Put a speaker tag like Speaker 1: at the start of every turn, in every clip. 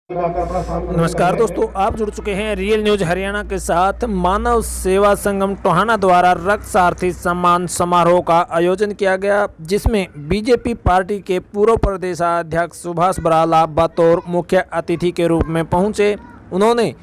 Speaker 1: नमस्कार दोस्तों, आप जुड़ चुके हैं रियल न्यूज हरियाणा के साथ। मानव सेवा संगम टोहाना द्वारा रक्त सारथी सम्मान समारोह का आयोजन किया गया, जिसमें बीजेपी पार्टी के पूर्व प्रदेशाध्यक्ष सुभाष बराला बतौर मुख्य अतिथि के रूप में पहुंचे। उन्होंने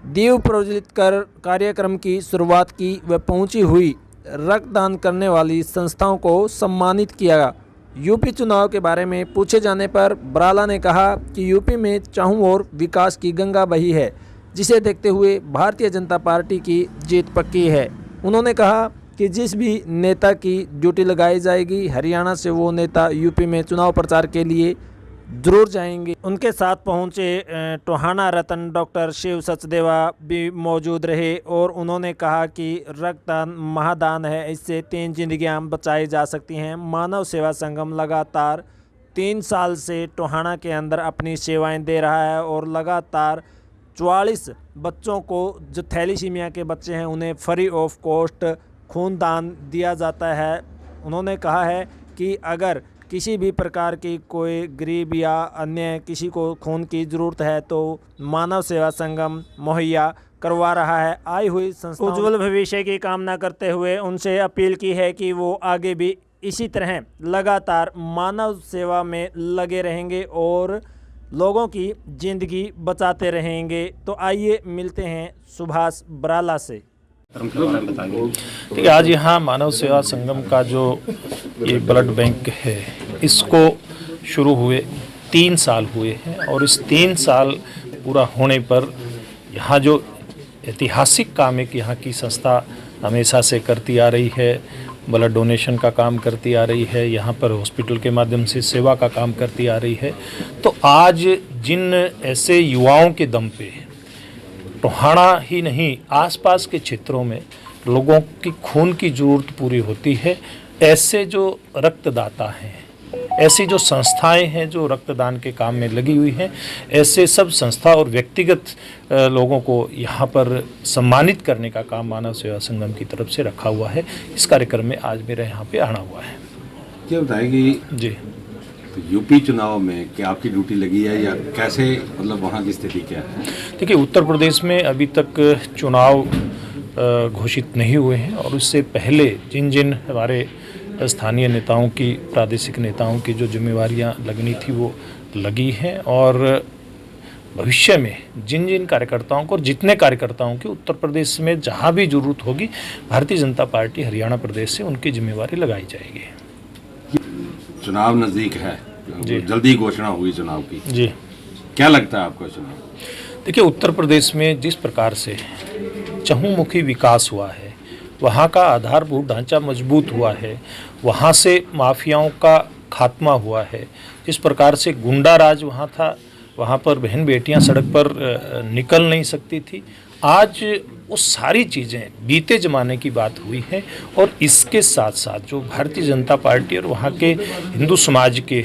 Speaker 1: दीप प्रज्वलित कर कार्यक्रम की शुरुआत की व पहुंची हुई रक्तदान करने वाली संस्थाओं को सम्मानित किया। यूपी चुनाव के बारे में पूछे जाने पर बराला ने कहा कि यूपी में चारों ओर विकास की गंगा बही है, जिसे देखते हुए भारतीय जनता पार्टी की जीत पक्की है। उन्होंने कहा कि जिस भी नेता की ड्यूटी लगाई जाएगी, हरियाणा से वो नेता यूपी में चुनाव प्रचार के लिए जरूर जाएंगे। उनके साथ पहुंचे टोहाना रत्न डॉक्टर शिव सचदेवा भी मौजूद रहे और उन्होंने कहा कि रक्तदान महादान है, इससे 3 जिंदगियां बचाई जा सकती हैं। मानव सेवा संगम लगातार 3 साल से टोहाना के अंदर अपनी सेवाएं दे रहा है और लगातार 44 बच्चों को जो थैलीसीमिया के बच्चे हैं उन्हें फ्री ऑफ कॉस्ट खून दान दिया जाता है। उन्होंने कहा है कि अगर किसी भी प्रकार की कोई गरीब या अन्य किसी को खून की ज़रूरत है तो मानव सेवा संगम मुहैया करवा रहा है। आई हुई संस्था उज्जवल भविष्य की कामना करते हुए उनसे अपील की है कि वो आगे भी इसी तरह लगातार मानव सेवा में लगे रहेंगे और लोगों की ज़िंदगी बचाते रहेंगे। तो आइए मिलते हैं सुभाष बराला से।
Speaker 2: देखिए, आज यहाँ मानव सेवा संगम का जो ये ब्लड बैंक है, इसको शुरू हुए 3 साल हुए हैं और इस 3 साल पूरा होने पर यहाँ जो ऐतिहासिक काम है कि यहाँ की संस्था हमेशा से करती आ रही है, ब्लड डोनेशन का काम करती आ रही है, यहाँ पर हॉस्पिटल के माध्यम से सेवा का काम करती आ रही है। तो आज जिन ऐसे युवाओं के दम पे टोहाना ही नहीं, आसपास के क्षेत्रों में लोगों की खून की ज़रूरत पूरी होती है, ऐसे जो रक्तदाता हैं, ऐसी जो संस्थाएं हैं जो रक्तदान के काम में लगी हुई हैं, ऐसे सब संस्था और व्यक्तिगत लोगों को यहाँ पर सम्मानित करने का काम मानव सेवा संगम की तरफ से रखा हुआ है। इस कार्यक्रम में आज मेरा यहाँ पे आना हुआ है।
Speaker 3: क्या बताएगी जी, तो यूपी चुनाव में क्या आपकी ड्यूटी लगी है या कैसे, मतलब वहाँ की स्थिति क्या है?
Speaker 2: देखिए, उत्तर प्रदेश में अभी तक चुनाव घोषित नहीं हुए हैं और उससे पहले जिन जिन हमारे स्थानीय नेताओं की, प्रादेशिक नेताओं की जो जिम्मेवारियां लगनी थी वो लगी हैं और भविष्य में जिन जिन कार्यकर्ताओं को और जितने कार्यकर्ताओं की उत्तर प्रदेश में जहां भी जरूरत होगी, भारतीय जनता पार्टी हरियाणा प्रदेश से उनकी जिम्मेवारी लगाई जाएगी।
Speaker 3: चुनाव नज़दीक है, जल्दी घोषणा हुई चुनाव की जी, क्या लगता है आपको चुनाव?
Speaker 2: देखिए, उत्तर प्रदेश में जिस प्रकार से चहुमुखी विकास हुआ है, वहाँ का आधारभूत ढांचा मजबूत हुआ है, वहाँ से माफियाओं का खात्मा हुआ है, जिस प्रकार से गुंडा राज वहाँ था, वहाँ पर बहन बेटियाँ सड़क पर निकल नहीं सकती थी, आज वो सारी चीज़ें बीते ज़माने की बात हुई है। और इसके साथ साथ जो भारतीय जनता पार्टी और वहाँ के हिंदू समाज के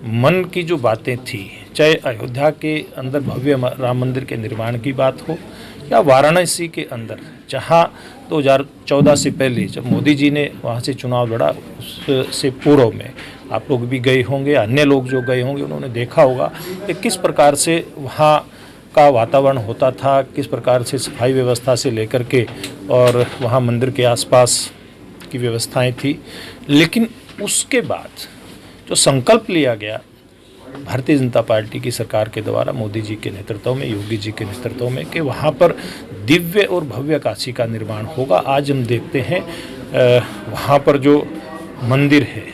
Speaker 2: मन की जो बातें थी, चाहे अयोध्या के अंदर भव्य राम मंदिर के निर्माण की बात हो या वाराणसी के अंदर जहां 2014 से पहले जब मोदी जी ने वहां से चुनाव लड़ा, उससे पूर्व में आप लोग भी गए होंगे, अन्य लोग जो गए होंगे उन्होंने देखा होगा कि किस प्रकार से वहां का वातावरण होता था, किस प्रकार से सफाई व्यवस्था से लेकर के और वहां मंदिर के आसपास की व्यवस्थाएं थी। लेकिन उसके बाद जो संकल्प लिया गया भारतीय जनता पार्टी की सरकार के द्वारा, मोदी जी के नेतृत्व में, योगी जी के नेतृत्व में, कि वहाँ पर दिव्य और भव्य काशी का निर्माण होगा। आज हम देखते हैं वहाँ पर जो मंदिर है,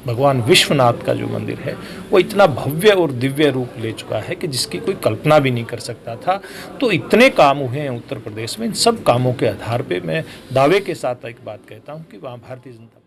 Speaker 2: भगवान विश्वनाथ का जो मंदिर है, वो इतना भव्य और दिव्य रूप ले चुका है कि जिसकी कोई कल्पना भी नहीं कर सकता था। तो इतने काम हुए हैं उत्तर प्रदेश में। इन सब कामों के आधार पर मैं दावे के साथ एक बात कहता हूँ कि वहाँ भारतीय जनता